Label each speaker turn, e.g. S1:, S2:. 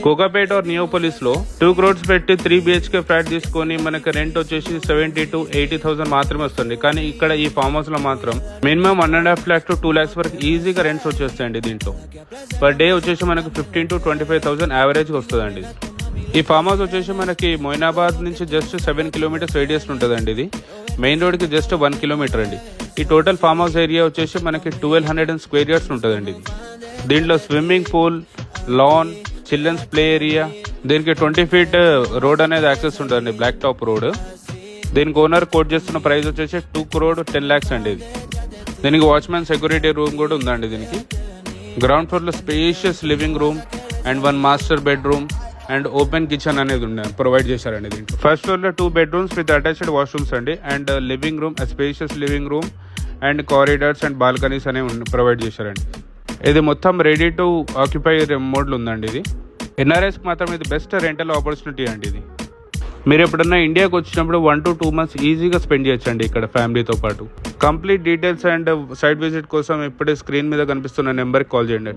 S1: కోకాపేట और నియోపోలిస్ లో 2 crores పెట్టి 3 BHK ఫ్లాట్ తీసుకొని మనకి రెంట్ వచ్చేసి 70 to 80,000 మాత్రమే వస్తుంది. కానీ ఇక్కడ ఈ ఫామ్ హౌస్ లో మాత్రం మినిమం 1.5 lakh to 2 lakhs వరకు ఈజీగా రెంట్స్ వచ్చేస్తాయండి. దీంట్లో పర్ డే వచ్చేసి మనకు 15 to 25,000 యావరేజ్ వస్తుందండి. ఈ ఫామ్ హౌస్ వచ్చేసి మనకి మొయినాబాద్ నుంచి జస్ట్ 7 kilometers రేడియస్ ఉంటుందండి. ఇది మెయిన్ రోడ్ కి జస్ట్ 1 kilometer అండి. ఈ టోటల్ ఫామ్ హౌస్ ఏరియా వచ్చేసి మనకి 1200 square yards ఉంటుందండి. దీంట్లో swimming pool, lawn, children's play area, దీనికి 20 feet రోడ్ అనేది యాక్సెస్ ఉంటుందండి, బ్లాక్ టాప్ రోడ్. దీనికి ఓనర్ కోట్ చేస్తున్న ప్రైస్ వచ్చేసి 2 crore 10 lakhs అండి. దీనికి వాచ్మెన్ సెక్యూరిటీ రూమ్ కూడా ఉందండి. దీనికి గ్రౌండ్ ఫ్లోర్ లో spacious living room and 1 master bedroom and open kitchen అనేది ప్రొవైడ్ చేశారండి. దీంట్లో ఫస్ట్ ఫ్లోర్ లో 2 bedrooms విత్ అటాచ్డ్ వాష్రూమ్స్ అండి, and living room, spacious living room and corridors and balconies అనేవి ప్రొవైడ్ చేశారండి. ఇది మొత్తం రెడీ టు ఆక్యుపై మోడ్లో ఉందండి. ఇది ఎన్ఆర్ఎస్కి మాత్రం ఇది బెస్ట్ రెంటల్ ఆపర్చునిటీ అండి. ఇది మీరు ఎప్పుడన్నా ఇండియాకి వచ్చినప్పుడు 1 to 2 months ఈజీగా స్పెండ్ చేయొచ్చండి ఇక్కడ ఫ్యామిలీతో పాటు. Complete details and site visit కోసం ఇప్పుడే స్క్రీన్ మీద కనిపిస్తున్న నెంబర్కి కాల్ చేయండి.